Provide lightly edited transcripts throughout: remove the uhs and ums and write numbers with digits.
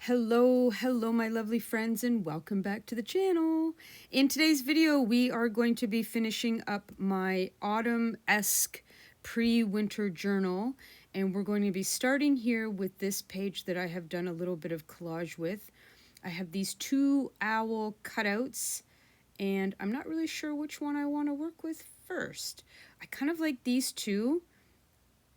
Hello my lovely friends, and welcome back to the channel. In today's video we are going to be finishing up my autumn-esque pre-winter journal, and we're going to be starting here with this page that I have done a little bit of collage with. I have these two owl cutouts and I'm not really sure which one I want to work with first. I kind of like these two,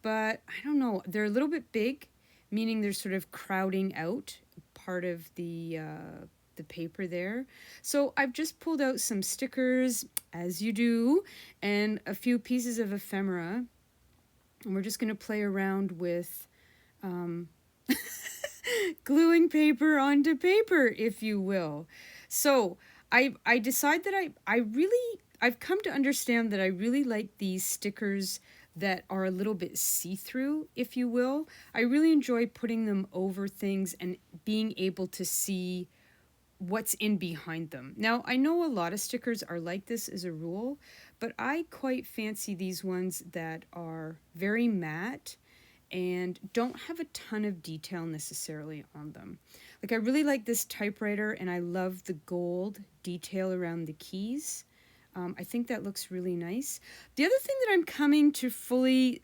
but I don't know, they're a little bit big, meaning they're sort of crowding out part of the paper there. So I've just pulled out some stickers, as you do, and a few pieces of ephemera, and we're just going to play around with gluing paper onto paper, if you will. So I decide that I've come to understand that I really like these stickers that are a little bit see-through, if you will. I really enjoy putting them over things and being able to see what's in behind them. Now, I know a lot of stickers are like this as a rule, but I quite fancy these ones that are very matte and don't have a ton of detail necessarily on them. Like, I really like this typewriter, and I love the gold detail around the keys. I think that looks really nice. The other thing that I'm coming to fully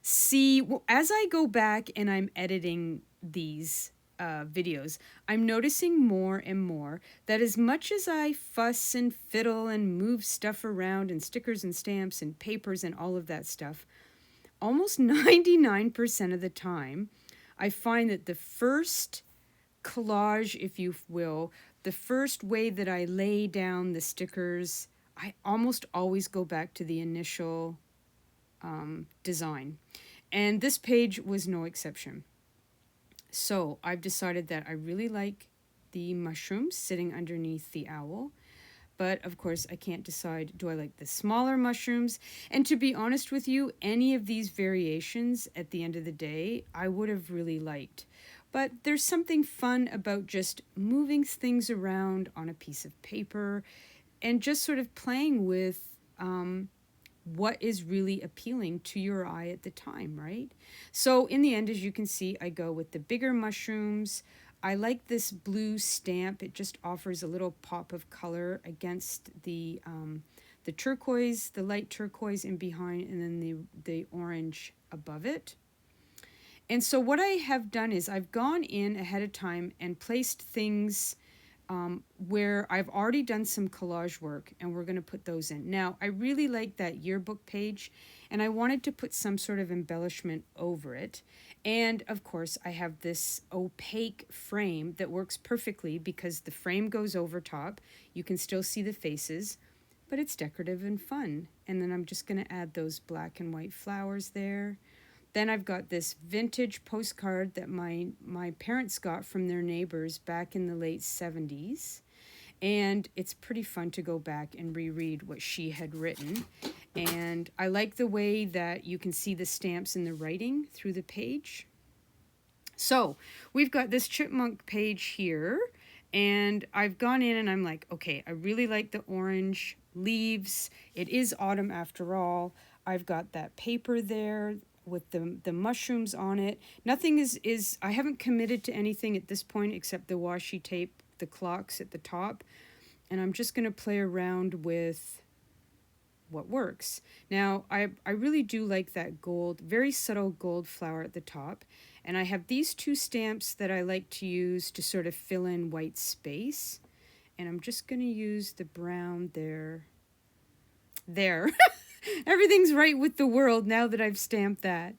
see, as I go back and I'm editing these videos, I'm noticing more and more that as much as I fuss and fiddle and move stuff around and stickers and stamps and papers and all of that stuff, almost 99% of the time, I find that the first collage, if you will, the first way that I lay down the stickers, I almost always go back to the initial design. And this page was no exception. So I've decided that I really like the mushrooms sitting underneath the owl. But of course, I can't decide, do I like the smaller mushrooms? And to be honest with you, any of these variations at the end of the day, I would have really liked. But there's something fun about just moving things around on a piece of paper and just sort of playing with what is really appealing to your eye at the time, right? So in the end, as you can see, I go with the bigger mushrooms. I like this blue stamp. It just offers a little pop of color against the turquoise, the light turquoise in behind, and then the orange above it. And so what I have done is I've gone in ahead of time and placed things where I've already done some collage work, and we're going to put those in. Now, I really like that yearbook page, and I wanted to put some sort of embellishment over it. And of course, I have this opaque frame that works perfectly because the frame goes over top. You can still see the faces, but it's decorative and fun. And then I'm just going to add those black and white flowers there. Then I've got this vintage postcard that my parents got from their neighbors back in the late 70s. And it's pretty fun to go back and reread what she had written. And I like the way that you can see the stamps and the writing through the page. So we've got this chipmunk page here. And I've gone in and I'm like, okay, I really like the orange leaves. It is autumn after all. I've got that paper there with the mushrooms on it. Nothing is I haven't committed to anything at this point except the washi tape, the clocks at the top, and I'm just going to play around with what works. Now, I really do like that gold, very subtle gold flower at the top, and I have these two stamps that I like to use to sort of fill in white space, and I'm just going to use the brown there. Everything's right with the world now that I've stamped that.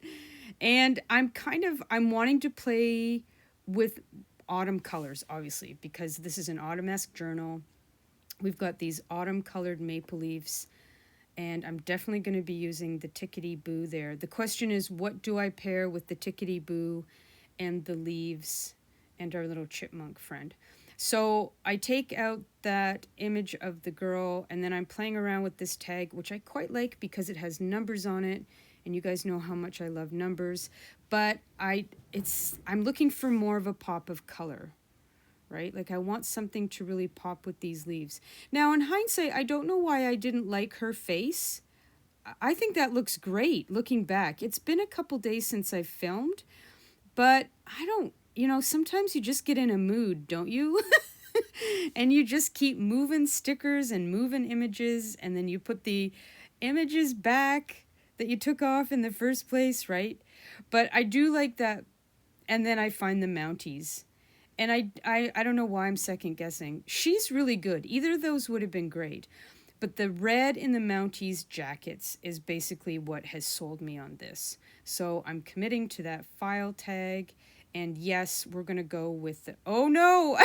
And I'm wanting to play with autumn colors, obviously, because this is an autumn-esque journal. We've got these autumn-colored maple leaves, and I'm definitely going to be using the tickety-boo there. The question is, what do I pair with the tickety-boo and the leaves and our little chipmunk friend? So I take out that image of the girl, and then I'm playing around with this tag, which I quite like because it has numbers on it, and you guys know how much I love numbers. But I'm looking for more of a pop of color, right? Like, I want something to really pop with these leaves. Now, in hindsight, I don't know why I didn't like her face. I think that looks great looking back. It's been a couple days since I've filmed, but I don't sometimes you just get in a mood, don't you? And you just keep moving stickers and moving images, and then you put the images back that you took off in the first place, right? But I do like that. And then I find the Mounties. And I don't know why I'm second guessing. She's really good. Either of those would have been great. But the red in the Mounties jackets is basically what has sold me on this. So I'm committing to that file tag. And yes, we're going to go with the... Oh no!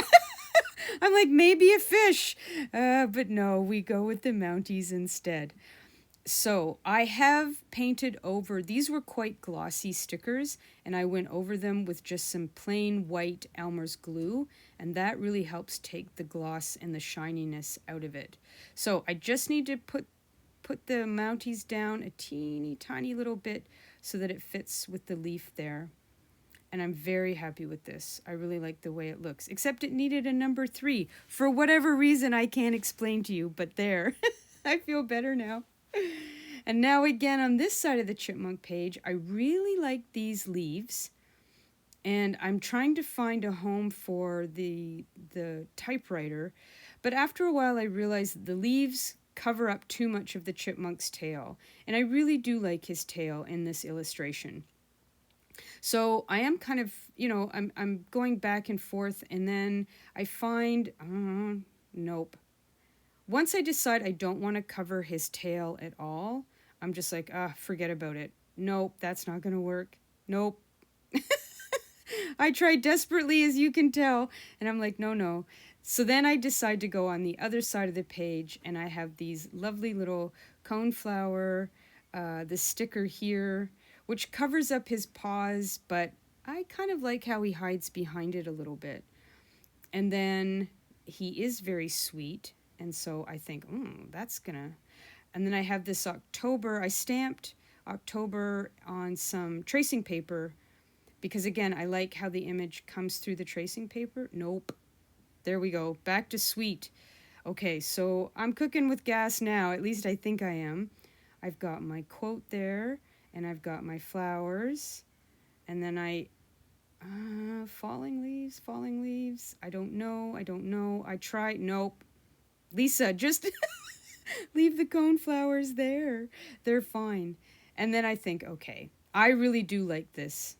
I'm like, maybe a fish. But no, we go with the Mounties instead. So I have painted over, these were quite glossy stickers, and I went over them with just some plain white Elmer's glue, and that really helps take the gloss and the shininess out of it. So I just need to put the Mounties down a teeny tiny little bit so that it fits with the leaf there. And I'm very happy with this. I really like the way it looks, except it needed a number 3 for whatever reason I can't explain to you, but there. I feel better now. And now again on this side of the chipmunk page, I really like these leaves. And I'm trying to find a home for the typewriter. But after a while I realized the leaves cover up too much of the chipmunk's tail. And I really do like his tail in this illustration. So I am kind of, I'm going back and forth, and then I find, nope. Once I decide I don't want to cover his tail at all, I'm just like, forget about it. Nope, that's not going to work. Nope. I tried desperately, as you can tell, and I'm like, no. So then I decide to go on the other side of the page, and I have these lovely little coneflower, the sticker here, which covers up his paws, but I kind of like how he hides behind it a little bit. And then he is very sweet, and so I think, that's gonna... And then I have this October. I stamped October on some tracing paper because, again, I like how the image comes through the tracing paper. Nope. There we go. Back to sweet. Okay, so I'm cooking with gas now. At least I think I am. I've got my quote there, and I've got my flowers. And then falling leaves. I don't know. I try. Nope. Lisa, just leave the coneflowers there. They're fine. And then I think, okay, I really do like this.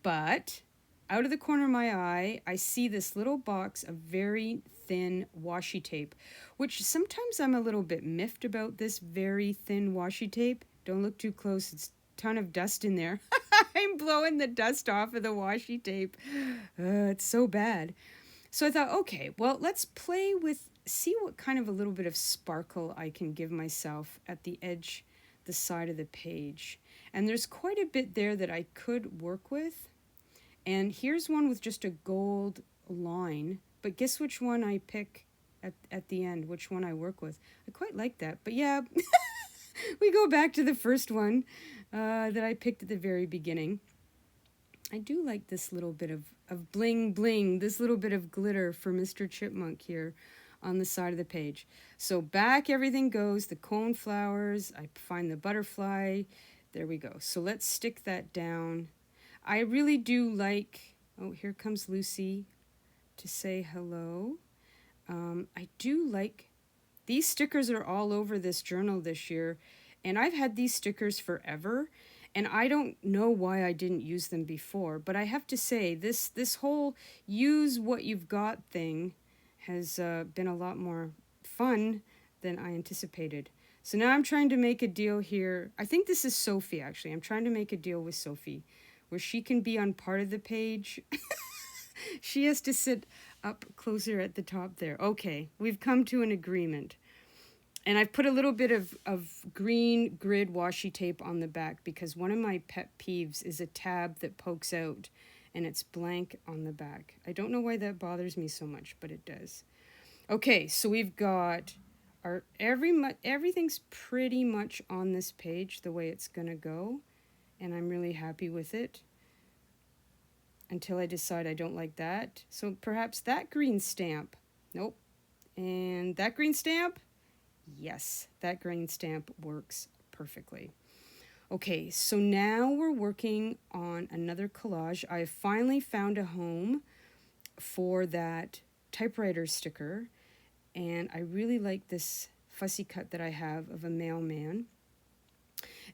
But out of the corner of my eye, I see this little box of very thin washi tape, which sometimes I'm a little bit miffed about this very thin washi tape. Don't look too close. It's a ton of dust in there. I'm blowing the dust off of the washi tape. It's so bad. So I thought, okay, well, let's see what kind of a little bit of sparkle I can give myself at the edge, the side of the page. And there's quite a bit there that I could work with. And here's one with just a gold line. But guess which one I pick at the end, which one I work with. I quite like that. But yeah, we go back to the first one that I picked at the very beginning. I do like this little bit of bling bling, this little bit of glitter for Mr. Chipmunk here on the side of the page. So back everything goes, the coneflowers, I find the butterfly, there we go. So let's stick that down. I really do like, oh, here comes Lucy to say hello. I do like, these stickers are all over this journal this year, and I've had these stickers forever. And I don't know why I didn't use them before, but I have to say, this whole use what you've got thing has been a lot more fun than I anticipated. So now I'm trying to make a deal here. I think this is Sophie, actually. I'm trying to make a deal with Sophie where she can be on part of the page. She has to sit up closer at the top there. Okay, we've come to an agreement. And I've put a little bit of green grid washi tape on the back because one of my pet peeves is a tab that pokes out and it's blank on the back. I don't know why that bothers me so much, but it does. Okay, so we've got our everything's pretty much on this page the way it's gonna go, and I'm really happy with it until I decide I don't like that. So perhaps that green stamp. Nope. And that green stamp. Yes, that green stamp works perfectly. Okay, so now we're working on another collage. I finally found a home for that typewriter sticker, and I really like this fussy cut that I have of a mailman.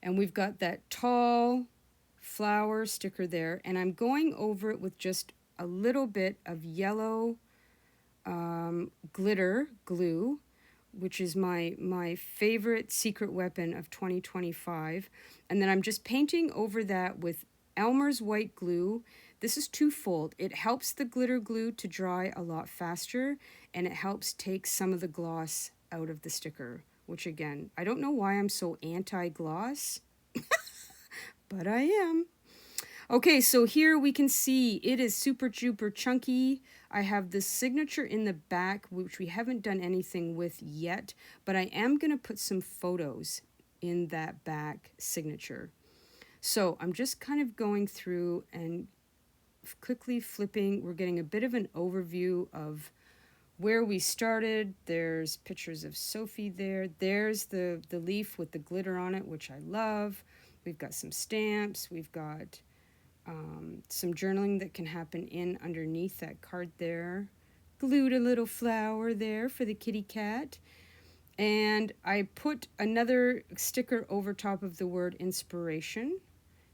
And we've got that tall flower sticker there, and I'm going over it with just a little bit of yellow glitter glue, which is my favorite secret weapon of 2025. And then I'm just painting over that with Elmer's white glue. This is twofold. It helps the glitter glue to dry a lot faster, and it helps take some of the gloss out of the sticker, which again, I don't know why I'm so anti-gloss, but I am. Okay, so here we can see it is super duper chunky. I have the signature in the back, which we haven't done anything with yet, but I am going to put some photos in that back signature. So I'm just kind of going through and quickly flipping. We're getting a bit of an overview of where we started. There's pictures of Sophie there. There's the leaf with the glitter on it, which I love. We've got some stamps. We've got some journaling that can happen in underneath that card there. Glued a little flower there for the kitty cat. And I put another sticker over top of the word inspiration.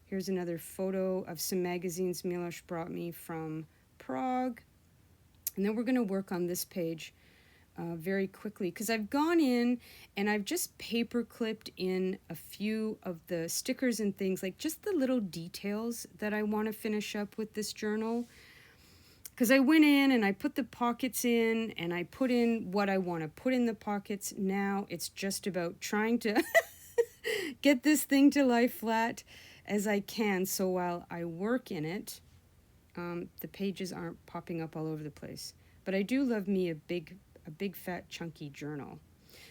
Here's another photo of some magazines Milos brought me from Prague. And then we're going to work on this page very quickly, because I've gone in and I've just paper clipped in a few of the stickers and things, like just the little details that I want to finish up with this journal. Because I went in and I put the pockets in and I put in what I want to put in the pockets. Now it's just about trying to get this thing to lie flat as I can. So while I work in it, the pages aren't popping up all over the place. But I do love me a big fat chunky journal.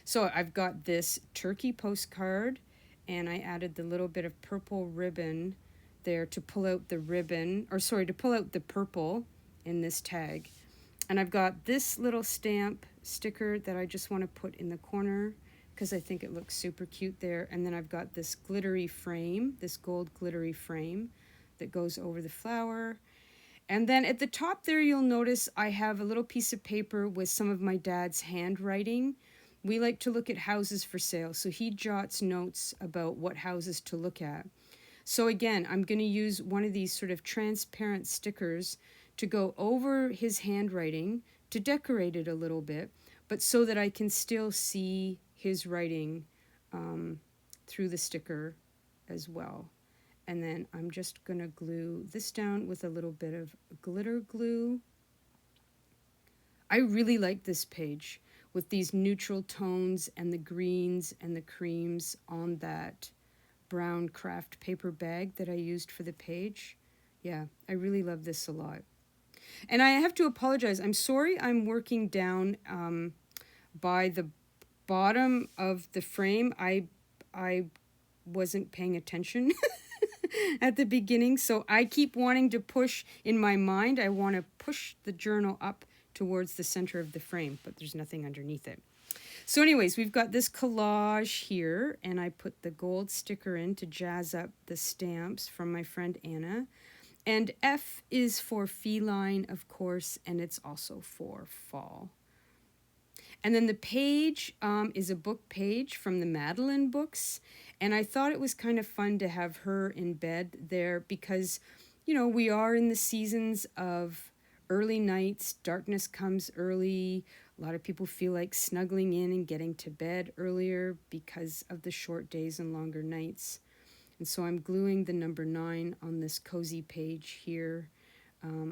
So I've got this turkey postcard, and I added the little bit of purple ribbon there to pull out the ribbon, or sorry, to pull out the purple in this tag. And I've got this little stamp sticker that I just want to put in the corner because I think it looks super cute there. And then I've got this glittery frame, this gold glittery frame that goes over the flower. And then at the top there, you'll notice I have a little piece of paper with some of my dad's handwriting. We like to look at houses for sale, so he jots notes about what houses to look at. So again, I'm going to use one of these sort of transparent stickers to go over his handwriting to decorate it a little bit, but so that I can still see his writing through the sticker as well. And then I'm just going to glue this down with a little bit of glitter glue. I really like this page with these neutral tones and the greens and the creams on that brown craft paper bag that I used for the page. Yeah, I really love this a lot. And I have to apologize. I'm sorry I'm working down by the bottom of the frame. I wasn't paying attention at the beginning, so I keep wanting to push in my mind. I want to push the journal up towards the center of the frame, but there's nothing underneath it. So anyways, we've got this collage here, and I put the gold sticker in to jazz up the stamps from my friend Anna. And F is for feline, of course, and it's also for fall. And then the page is a book page from the Madeline books. And I thought it was kind of fun to have her in bed there because, you know, we are in the seasons of early nights. Darkness comes early. A lot of people feel like snuggling in and getting to bed earlier because of the short days and longer nights. And so I'm gluing the number 9 on this cozy page here.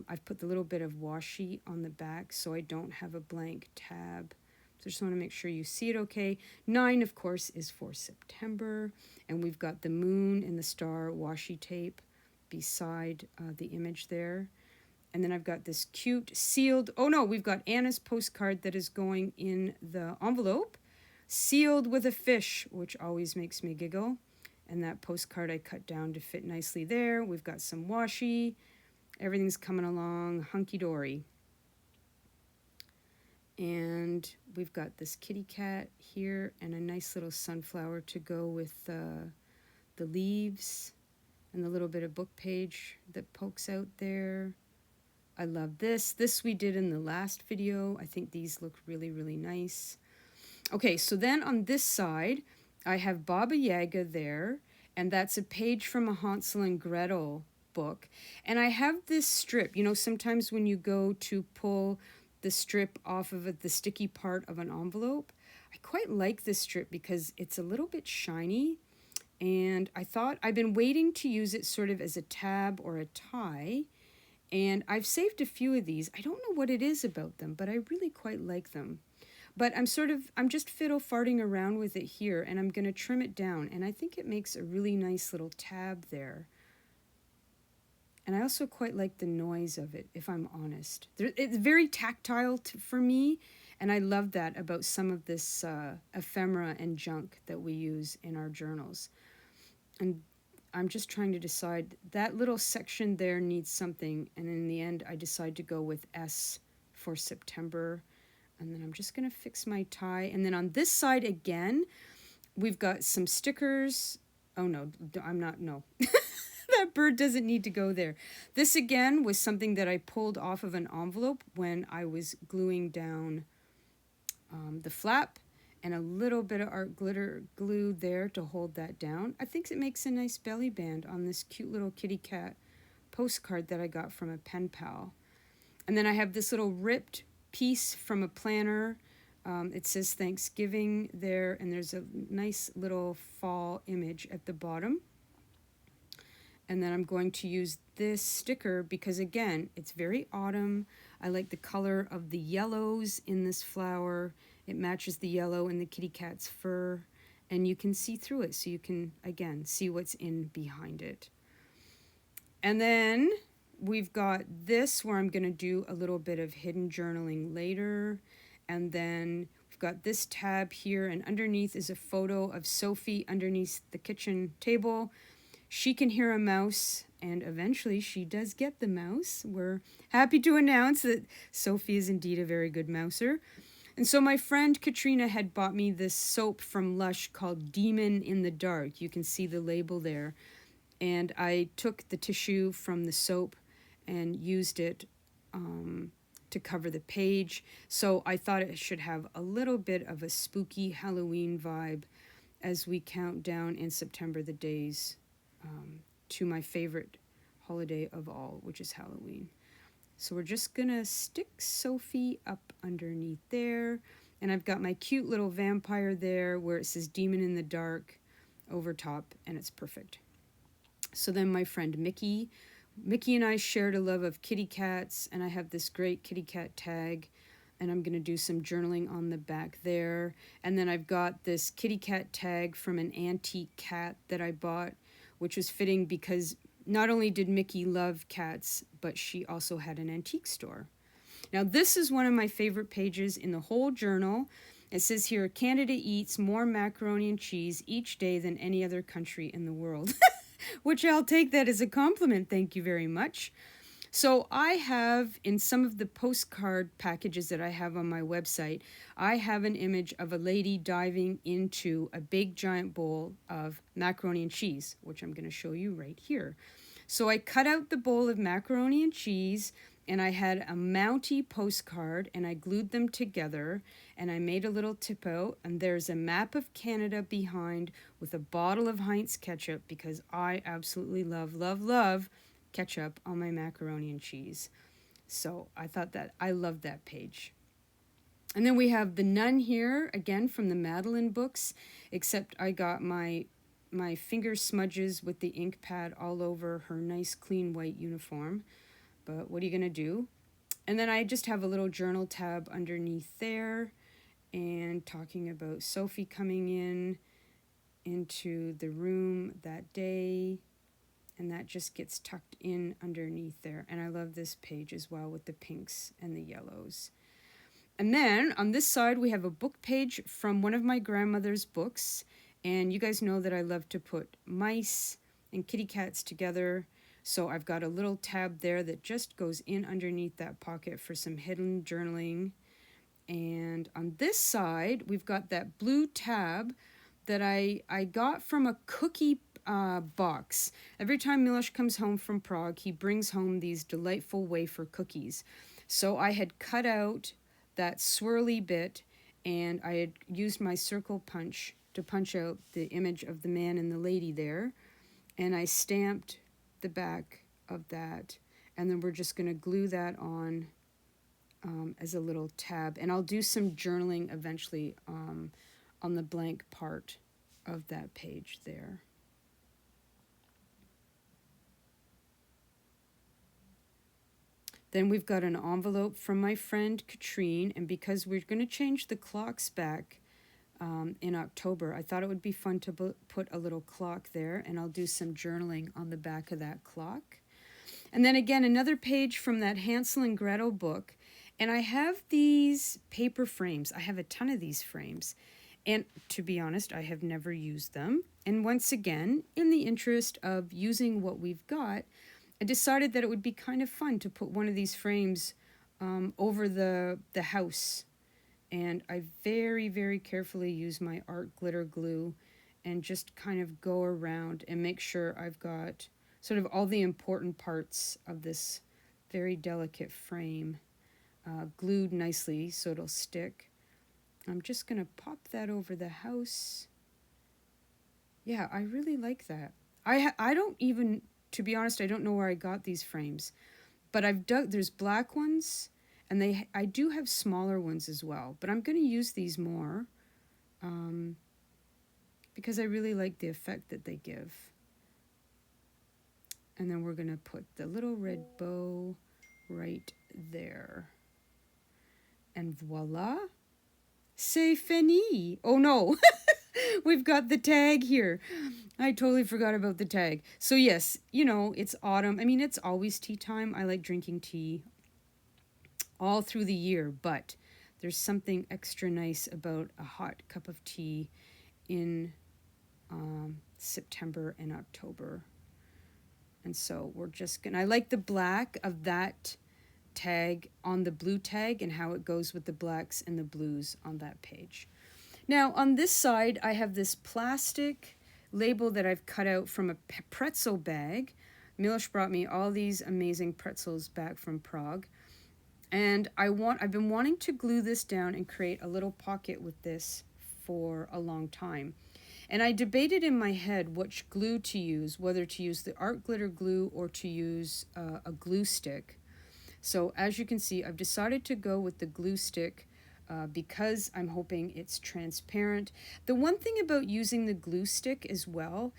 I've put the little bit of washi on the back so I don't have a blank tab. So just want to make sure you see it okay. 9, of course, is for September. And we've got the moon and the star washi tape beside the image there. And then I've got this cute sealed, oh no, we've got Anna's postcard that is going in the envelope, sealed with a fish, which always makes me giggle. And that postcard I cut down to fit nicely there. We've got some washi. Everything's coming along hunky-dory. And we've got this kitty cat here and a nice little sunflower to go with the the leaves and the little bit of book page that pokes out there. I love this. This we did in the last video. I think these look really, really nice. Okay, so then on this side, I have Baba Yaga there, and that's a page from a Hansel and Gretel book. And I have this strip. You know, sometimes when you go to pull the strip off of the sticky part of an envelope, I quite like this strip because it's a little bit shiny. And I thought I've been waiting to use it sort of as a tab or a tie. And I've saved a few of these. I don't know what it is about them, but I really quite like them. But I'm just fiddle farting around with it here, and I'm going to trim it down. And I think it makes a really nice little tab there. And I also quite like the noise of it, if I'm honest. It's very tactile for me, and I love that about some of this ephemera and junk that we use in our journals. And I'm just trying to decide, that little section there needs something, and in the end I decide to go with S for September. And then I'm just going to fix my tie. And then on this side again, we've got some stickers. Oh no, I'm not, no. That bird doesn't need to go there. This again was something that I pulled off of an envelope when I was gluing down the flap, and a little bit of art glitter glue there to hold that down. I think it makes a nice belly band on this cute little kitty cat postcard that I got from a pen pal. And then I have this little ripped piece from a planner. It says Thanksgiving there, and there's a nice little fall image at the bottom. And then I'm going to use this sticker because, again, it's very autumn. I like the color of the yellows in this flower. It matches the yellow in the kitty cat's fur, and you can see through it, so you can, again, see what's in behind it. And then we've got this where I'm going to do a little bit of hidden journaling later. And then we've got this tab here, and underneath is a photo of Sophie underneath the kitchen table. She can hear a mouse, and eventually she does get the mouse. We're happy to announce that Sophie is indeed a very good mouser. And so my friend Katrina had bought me this soap from Lush called Demon in the Dark. You can see the label there. And I took the tissue from the soap and used it to cover the page. So I thought it should have a little bit of a spooky Halloween vibe as we count down in September the days to my favorite holiday of all, which is Halloween. So we're just gonna stick Sophie up underneath there. And I've got my cute little vampire there where it says Demon in the Dark over top, and it's perfect. So then my friend Mickey and I shared a love of kitty cats, and I have this great kitty cat tag, and I'm going to do some journaling on the back there. And then I've got this kitty cat tag from an antique cat that I bought, which was fitting because not only did Mickey love cats, but she also had an antique store. Now this is one of my favorite pages in the whole journal. It says here, Canada eats more macaroni and cheese each day than any other country in the world. Which I'll take that as a compliment, thank you very much. So I have, in some of the postcard packages that I have on my website, I have an image of a lady diving into a big giant bowl of macaroni and cheese, which I'm going to show you right here. So I cut out the bowl of macaroni and cheese, and I had a Mountie postcard, and I glued them together, and I made a little tip out, and there's a map of Canada behind with a bottle of Heinz ketchup, because I absolutely love ketchup on my macaroni and cheese. So I thought that I loved that page. And then we have the nun here, again from the Madeline books, except I got my finger smudges with the ink pad all over her nice clean white uniform. But what are you going to do? And then I just have a little journal tab underneath there and talking about Sophie coming into the room that day. And that just gets tucked in underneath there. And I love this page as well with the pinks and the yellows. And then on this side, we have a book page from one of my grandmother's books. And you guys know that I love to put mice and kitty cats together. So I've got a little tab there that just goes in underneath that pocket for some hidden journaling. And on this side, we've got that blue tab that I got from a cookie box. Every time Miloš comes home from Prague, he brings home these delightful wafer cookies. So I had cut out that swirly bit, and I had used my circle punch to punch out the image of the man and the lady there. And I stamped the back of that. And then we're just going to glue that on as a little tab. And I'll do some journaling eventually on the blank part of that page there. Then we've got an envelope from my friend Katrine, and because we're going to change the clocks back in October, I thought it would be fun to put a little clock there, and I'll do some journaling on the back of that clock. And then again, another page from that Hansel and Gretel book, and I have these paper frames. I have a ton of these frames, and to be honest, I have never used them. And once again, in the interest of using what we've got, I decided that it would be kind of fun to put one of these frames over the house. And I very, very carefully use my art glitter glue and just kind of go around and make sure I've got sort of all the important parts of this very delicate frame glued nicely so it'll stick. I'm just going to pop that over the house. Yeah, I really like that. I don't even... To be honest, I don't know where I got these frames, but there's black ones, and I do have smaller ones as well, but I'm going to use these more because I really like the effect that they give. And then we're going to put the little red bow right there. And voila, c'est fini. Oh no, we've got the tag here. I totally forgot about the tag. So yes, you know, it's autumn. I mean, it's always tea time. I like drinking tea all through the year, but there's something extra nice about a hot cup of tea in September and October. And so we're just gonna, I like the black of that tag on the blue tag and how it goes with the blacks and the blues on that page. Now on this side, I have this plastic label that I've cut out from a pretzel bag. Miloš brought me all these amazing pretzels back from Prague. And I've been wanting to glue this down and create a little pocket with this for a long time. And I debated in my head which glue to use, whether to use the art glitter glue or to use a glue stick. So as you can see, I've decided to go with the glue stick because I'm hoping it's transparent. The one thing about using the glue stick as well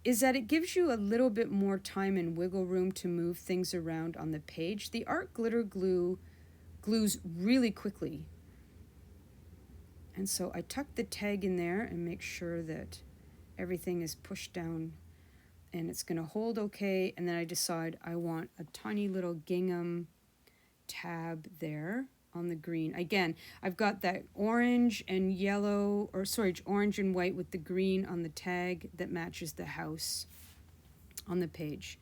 is that it gives you a little bit more time and wiggle room to move things around on the page. The art glitter glue glues really quickly. And so I tuck the tag in there and make sure that everything is pushed down and it's going to hold okay. And then I decide I want a tiny little gingham tab there on the green. Again, I've got that orange and yellow, or sorry, orange and white with the green on the tag that matches the house on the page.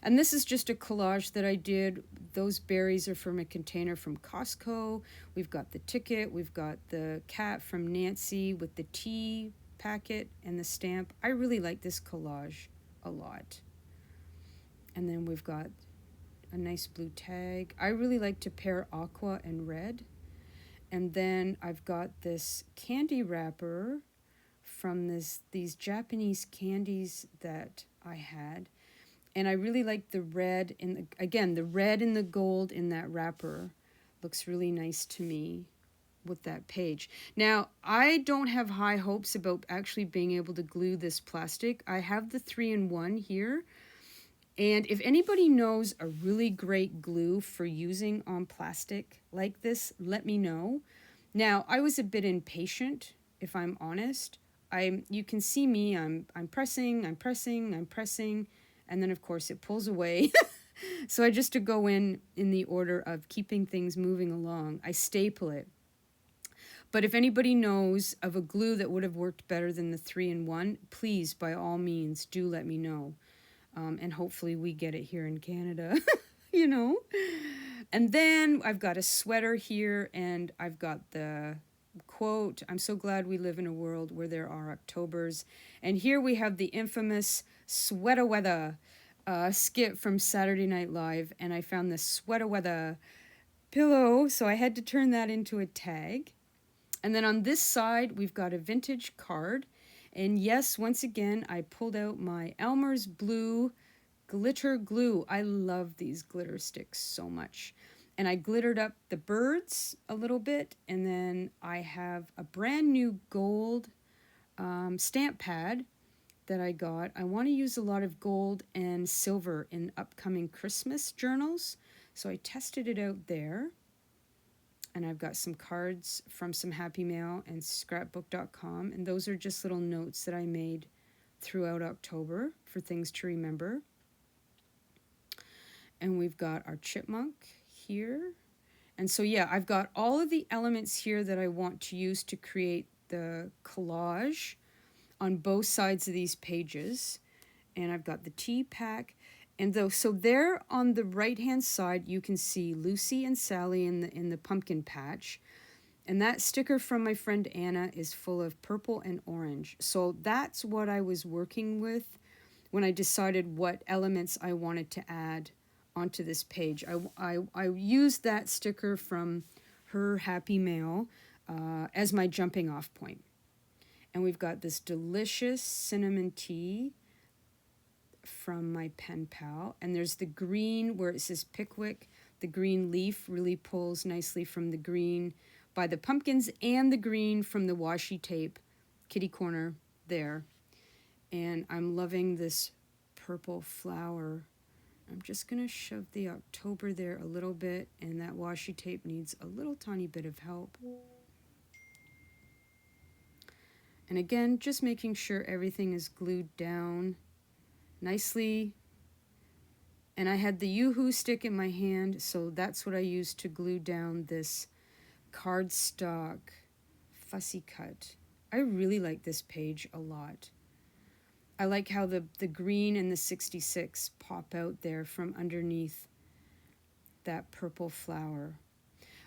And this is just a collage that I did. Those berries are from a container from Costco. We've got the ticket. We've got the cat from Nancy with the tea packet and the stamp. I really like this collage a lot. And then we've got a nice blue tag. I really like to pair aqua and red. And then I've got this candy wrapper from these Japanese candies that I had. And I really like the red, the red and the gold in that wrapper looks really nice to me with that page. Now, I don't have high hopes about actually being able to glue this plastic. I have the 3-in-1 here. And if anybody knows a really great glue for using on plastic like this, let me know. Now, I was a bit impatient, if I'm honest. You can see me, I'm pressing, and then of course it pulls away. So I just to go in the order of keeping things moving along, I staple it. But if anybody knows of a glue that would have worked better than the 3-in-1, please, by all means, do let me know. And hopefully we get it here in Canada, you know. And then I've got a sweater here, and I've got the quote, "I'm so glad we live in a world where there are Octobers." And here we have the infamous sweater weather skit from Saturday Night Live, and I found this sweater weather pillow, so I had to turn that into a tag. And then on this side, we've got a vintage card. And yes, once again, I pulled out my Elmer's Blue glitter glue. I love these glitter sticks so much. And I glittered up the birds a little bit. And then I have a brand new gold stamp pad that I got. I want to use a lot of gold and silver in upcoming Christmas journals. So I tested it out there. And I've got some cards from some Happy Mail and scrapbook.com. And those are just little notes that I made throughout October for things to remember. And we've got our chipmunk here. And so, yeah, I've got all of the elements here that I want to use to create the collage on both sides of these pages. And I've got the tea pack. And so there on the right-hand side, you can see Lucy and Sally in the pumpkin patch. And that sticker from my friend Anna is full of purple and orange. So that's what I was working with when I decided what elements I wanted to add onto this page. I used that sticker from her Happy Mail as my jumping off point. And we've got this delicious cinnamon tea from my pen pal. And there's the green where it says Pickwick. The green leaf really pulls nicely from the green by the pumpkins and the green from the washi tape kitty corner there. And I'm loving this purple flower. I'm just going to shove the October there a little bit, and that washi tape needs a little tiny bit of help. And again, just making sure everything is glued down nicely. And I had the Yoo-Hoo stick in my hand, so that's what I used to glue down this cardstock fussy cut. I really like this page a lot. I like how the green and the 66 pop out there from underneath that purple flower.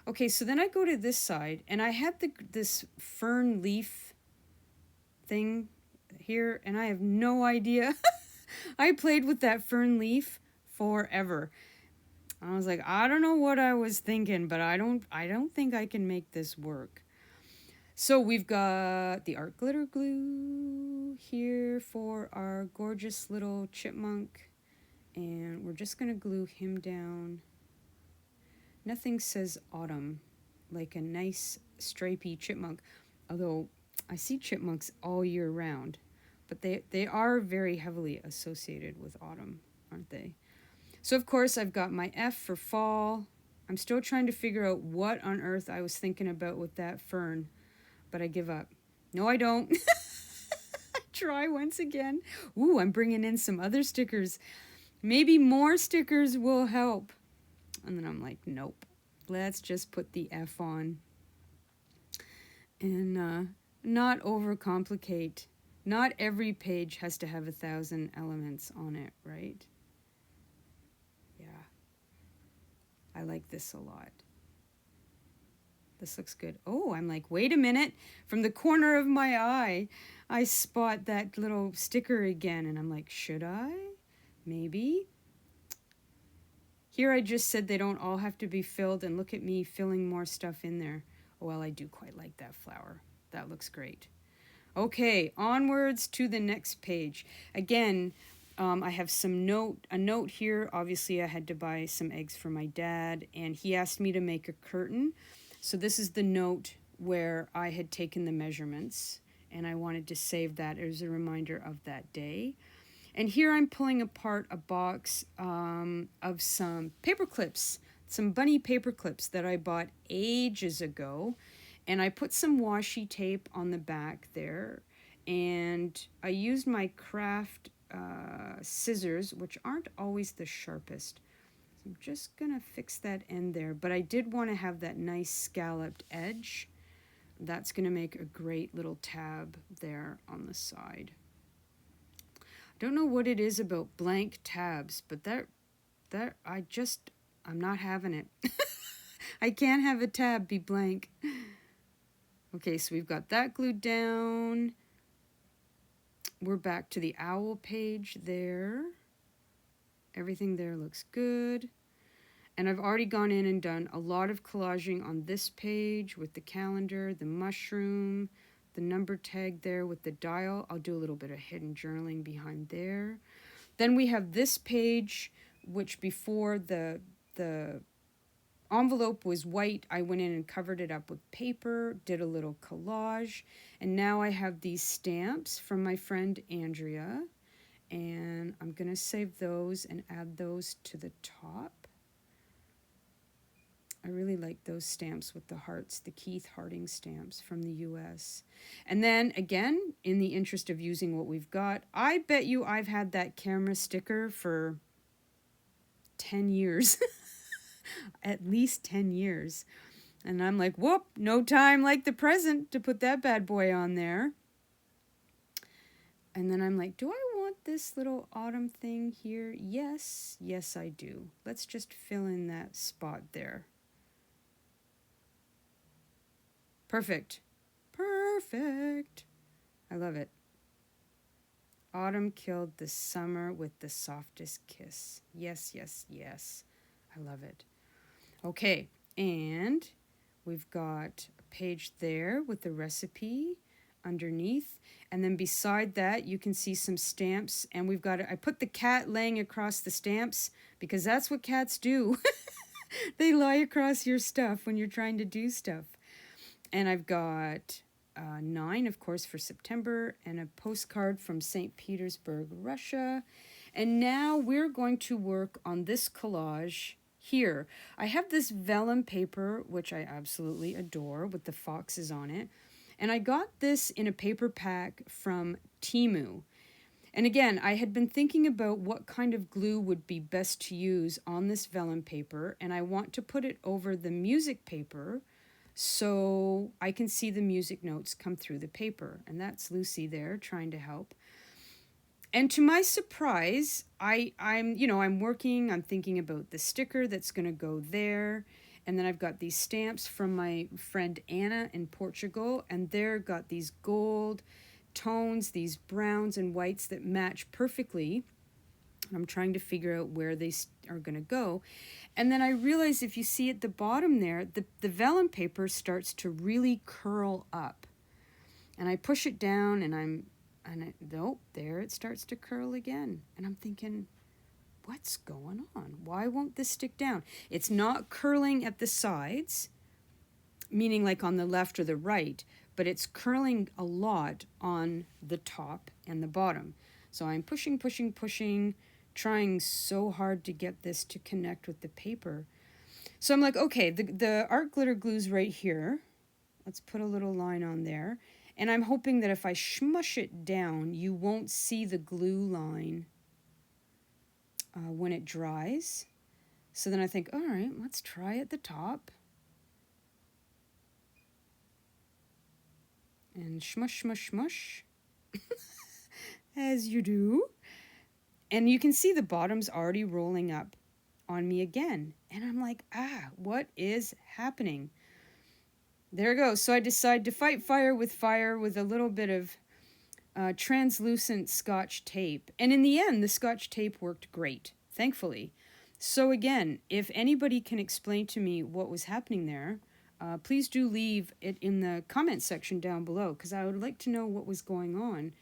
Okay, so then I go to this side, and I had this fern leaf thing here, and I have no idea. I played with that fern leaf forever. I was like, I don't know what I was thinking, but I don't think I can make this work. So we've got the art glitter glue here for our gorgeous little chipmunk, and we're just going to glue him down. Nothing says autumn like a nice stripy chipmunk, although I see chipmunks all year round, but they are very heavily associated with autumn, aren't they? So of course I've got my F for fall. I'm still trying to figure out what on earth I was thinking about with that fern, but I give up. No, I don't. I try once again. Ooh, I'm bringing in some other stickers. Maybe more stickers will help. And then I'm like, nope. Let's just put the F on. And not overcomplicate. Not every page has to have 1,000 elements on it, right? Yeah. I like this a lot. This looks good. Oh, I'm like, wait a minute. From the corner of my eye, I spot that little sticker again. And I'm like, should I? Maybe. Here I just said they don't all have to be filled. And look at me filling more stuff in there. Well, I do quite like that flower. That looks great. Okay, onwards to the next page. Again, I have a note here. Obviously, I had to buy some eggs for my dad. And he asked me to make a curtain. So this is the note where I had taken the measurements, and I wanted to save that as a reminder of that day. And here I'm pulling apart a box of some paper clips, some bunny paper clips that I bought ages ago. And I put some washi tape on the back there, and I used my craft scissors, which aren't always the sharpest. I'm just going to fix that end there. But I did want to have that nice scalloped edge. That's going to make a great little tab there on the side. I don't know what it is about blank tabs, but I'm not having it. I can't have a tab be blank. Okay, so we've got that glued down. we're back to the owl page there. Everything there looks good. And I've already gone in and done a lot of collaging on this page with the calendar, the mushroom, the number tag there with the dial. I'll do a little bit of hidden journaling behind there. Then we have this page, which before the envelope was white, I went in and covered it up with paper, did a little collage, and now I have these stamps from my friend Andrea, and I'm going to save those and add those to the top. I really like those stamps with the hearts, the Keith Harding stamps from the US. And then again, in the interest of using what we've got, I bet you I've had that camera sticker for 10 years. At least 10 years. And I'm like, whoop, no time like the present to put that bad boy on there. And then I'm like, do I want this little autumn thing here? Yes, yes I do. Let's just fill in that spot there. Perfect. Perfect. I love it. Autumn killed the summer with the softest kiss. Yes, yes, yes. I love it. Okay, and we've got a page there with the recipe underneath. And then beside that, you can see some stamps. And we've got, I put the cat laying across the stamps because that's what cats do. They lie across your stuff when you're trying to do stuff. And I've got 9, of course, for September, and a postcard from St. Petersburg, Russia. And now we're going to work on this collage here. I have this vellum paper, which I absolutely adore, with the foxes on it. And I got this in a paper pack from Temu. And again, I had been thinking about what kind of glue would be best to use on this vellum paper, and I want to put it over the music paper so I can see the music notes come through the paper. And that's Lucy there trying to help. And to my surprise, I'm working, I'm thinking about the sticker that's going to go there. And then I've got these stamps from my friend Anna in Portugal, and they're got these gold tones, these browns and whites that match perfectly. I'm trying to figure out where they are going to go. And then I realize if you see at the bottom there, the vellum paper starts to really curl up. And I push it down nope, there it starts to curl again. And I'm thinking, what's going on? Why won't this stick down? It's not curling at the sides, meaning like on the left or the right, but it's curling a lot on the top and the bottom. So I'm pushing, trying so hard to get this to connect with the paper. So I'm like, okay, the art glitter glue's right here. Let's put a little line on there. And I'm hoping that if I smush it down, you won't see the glue line when it dries. So then I think, all right, let's try at the top. And smush, smush, smush. As you do. And you can see the bottom's already rolling up on me again. And I'm like, what is happening? There it goes. So I decide to fight fire with a little bit of translucent Scotch tape. And in the end, the Scotch tape worked great, thankfully. So again, if anybody can explain to me what was happening there, please do leave it in the comment section down below, because I would like to know what was going on.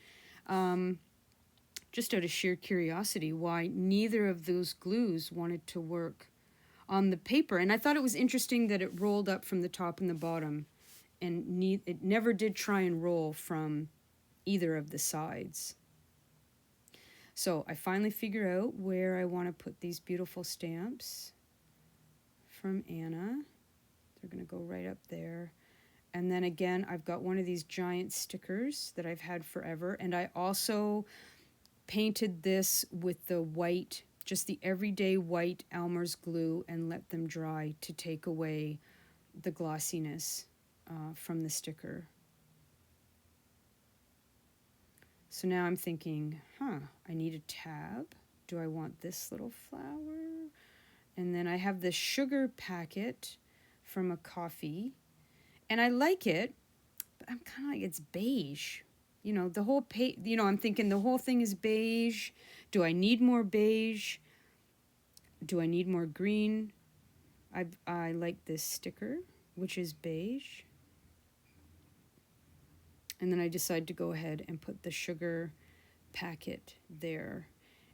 Just out of sheer curiosity, why neither of those glues wanted to work on the paper. And I thought it was interesting that it rolled up from the top and the bottom, and it never did try and roll from either of the sides. So I finally figure out where I want to put these beautiful stamps from Anna. They're going to go right up there. And then again, I've got one of these giant stickers that I've had forever. And I also painted this with the white, just the everyday white Elmer's glue, and let them dry to take away the glossiness from the sticker. So now I'm thinking, I need a tab. Do I want this little flower? And then I have this sugar packet from a coffee, and I like it, but I'm kind of like, it's beige. the whole I'm thinking the whole thing is beige. Do I need more beige? Do I need more green? I like this sticker, which is beige. And then I decide to go ahead and put the sugar packet there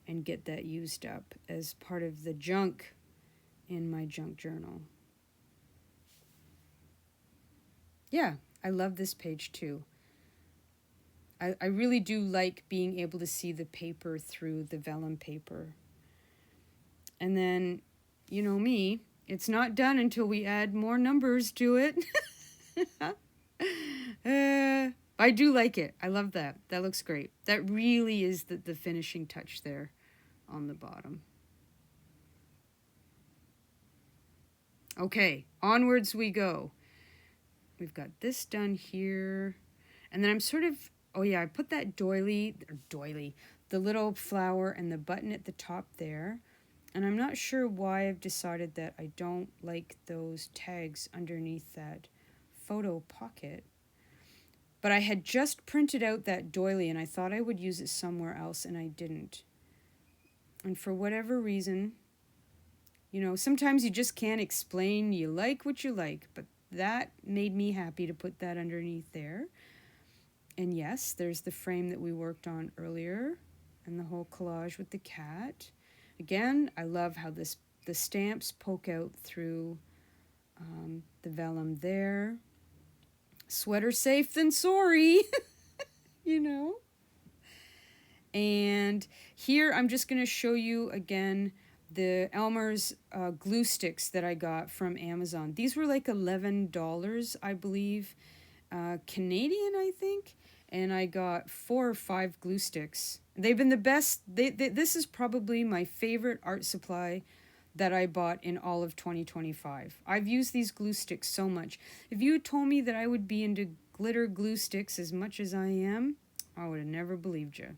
and get that used up as part of the junk in my junk journal. Yeah, I love this page too. I really do like being able to see the paper through the vellum paper. And then, you know me, it's not done until we add more numbers to it. I do like it. I love that. That looks great. That really is the finishing touch there on the bottom. Okay, onwards we go. We've got this done here. And then I'm sort of, oh yeah, I put that doily, the little flower and the button at the top there. And I'm not sure why I've decided that I don't like those tags underneath that photo pocket. But I had just printed out that doily and I thought I would use it somewhere else and I didn't. And for whatever reason, sometimes you just can't explain. You like what you like, but that made me happy to put that underneath there. And yes, there's the frame that we worked on earlier and the whole collage with the cat. Again, I love how the stamps poke out through the vellum there. Sweater safe than sorry, And here I'm just going to show you again the Elmer's glue sticks that I got from Amazon. These were like $11, I believe, Canadian, I think. And I got 4 or 5 glue sticks. They've been the best. This is probably my favorite art supply that I bought in all of 2025. I've used these glue sticks so much. If you had told me that I would be into glitter glue sticks as much as I am, I would have never believed you.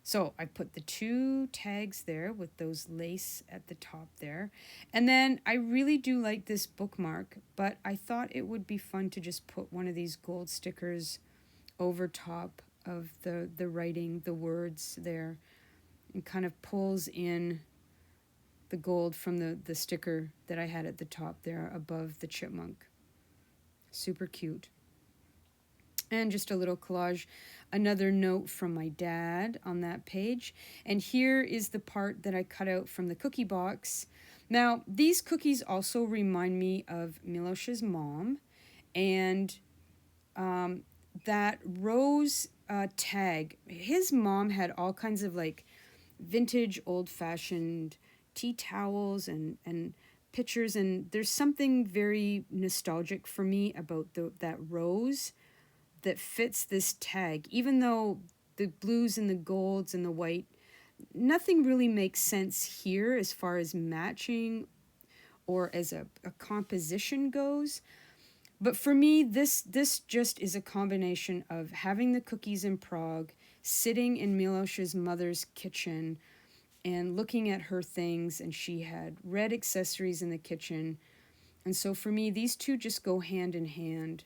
So I put the 2 tags there with those lace at the top there. And then I really do like this bookmark, but I thought it would be fun to just put one of these gold stickers over top of the writing, the words there, and kind of pulls in the gold from the sticker that I had at the top there above the chipmunk. Super cute. And just a little collage, another note from my dad on that page. And here is the part that I cut out from the cookie box. Now, these cookies also remind me of Milosh's mom. And that rose tag, his mom had all kinds of like vintage, old-fashioned tea towels and pictures. And there's something very nostalgic for me about that rose that fits this tag, even though the blues and the golds and the white, nothing really makes sense here as far as matching or as a composition goes. But for me, this just is a combination of having the cookies in Prague, sitting in Milosh's mother's kitchen and looking at her things, and she had red accessories in the kitchen. And so for me, these two just go hand in hand,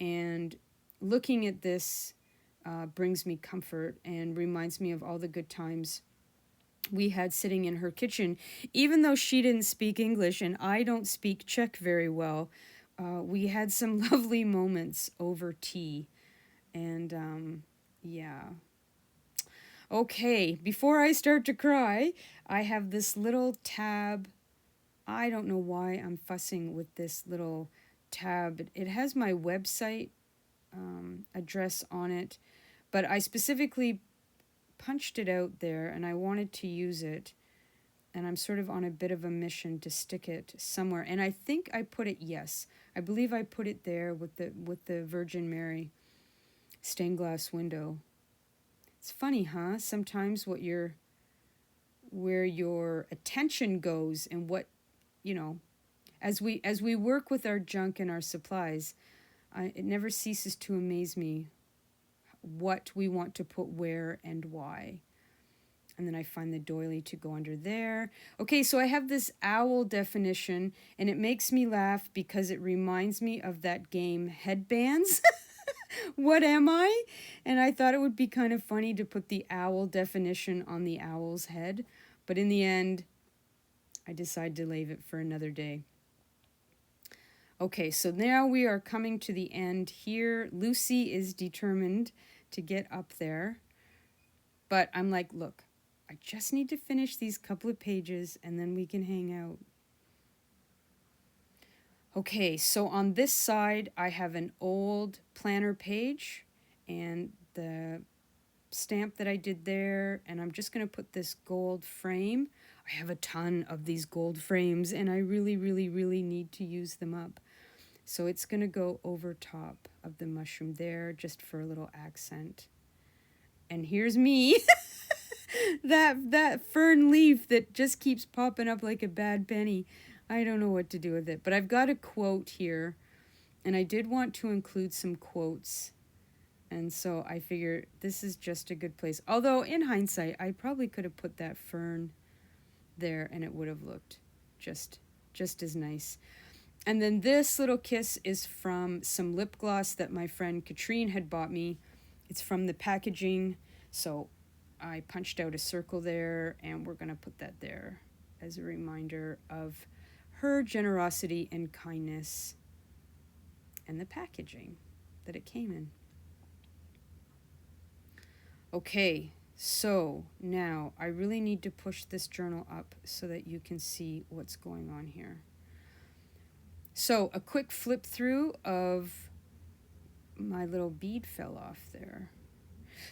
and looking at this brings me comfort and reminds me of all the good times we had sitting in her kitchen. Even though she didn't speak English and I don't speak Czech very well, we had some lovely moments over tea. And yeah. Okay, before I start to cry, I have this little tab. I don't know why I'm fussing with this little tab. It has my website address on it, but I specifically punched it out there and I wanted to use it, and I'm sort of on a bit of a mission to stick it somewhere. And I think I put it, yes, I believe I put it there with the Virgin Mary stained glass window. It's funny, huh? Sometimes where your attention goes and what, as we work with our junk and our supplies, it never ceases to amaze me what we want to put where and why. And then I find the doily to go under there. Okay, so I have this owl definition, and it makes me laugh because it reminds me of that game Headbands. What am I? And I thought it would be kind of funny to put the owl definition on the owl's head. But in the end, I decided to leave it for another day. Okay, so now we are coming to the end here. Lucy is determined to get up there. But I'm like, look, I just need to finish these couple of pages and then we can hang out. Okay, so on this side, I have an old planner page and the stamp that I did there, and I'm just going to put this gold frame. I have a ton of these gold frames and I really, really, really need to use them up. So it's going to go over top of the mushroom there just for a little accent. And here's me. that fern leaf that just keeps popping up like a bad penny. I don't know what to do with it, but I've got a quote here, and I did want to include some quotes, and so I figure this is just a good place. Although in hindsight, I probably could have put that fern there and it would have looked just as nice. And then this little kiss is from some lip gloss that my friend Katrine had bought me. It's from the packaging, so I punched out a circle there, and we're going to put that there as a reminder of her generosity and kindness and the packaging that it came in. Okay, so now I really need to push this journal up so that you can see what's going on here. So a quick flip through of my little bead fell off there.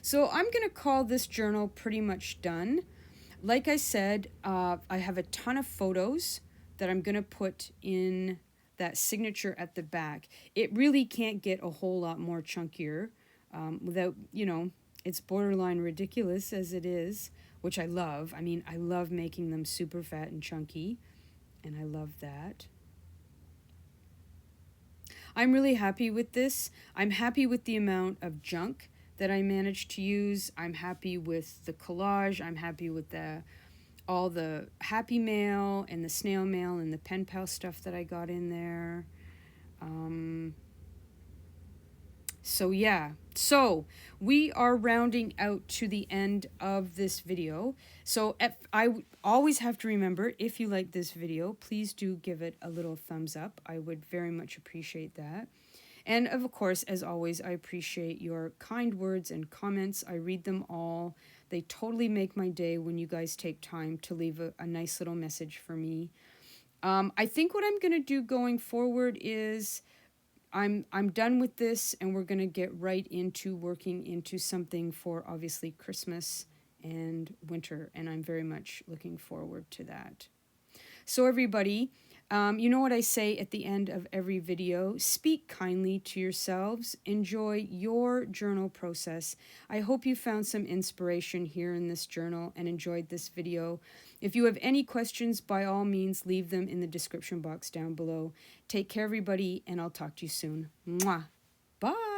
So I'm going to call this journal pretty much done. Like I said, I have a ton of photos that I'm going to put in that signature at the back. It really can't get a whole lot more chunkier without, it's borderline ridiculous as it is, which I love. I mean, I love making them super fat and chunky, and I love that. I'm really happy with this. I'm happy with the amount of junk that I managed to use. I'm happy with the collage. I'm happy with all the happy mail and the snail mail and the pen pal stuff that I got in there. So yeah, so we are rounding out to the end of this video. So I always have to remember, if you like this video, please do give it a little thumbs up. I would very much appreciate that. And of course, as always, I appreciate your kind words and comments. I read them all. They totally make my day when you guys take time to leave a nice little message for me. I think what I'm going to do going forward is I'm done with this, and we're going to get right into working into something for obviously Christmas and winter, and I'm very much looking forward to that. So everybody, you know what I say at the end of every video: speak kindly to yourselves, enjoy your journal process. I hope you found some inspiration here in this journal and enjoyed this video. If you have any questions, by all means, leave them in the description box down below. Take care, everybody, and I'll talk to you soon. Mwah. Bye.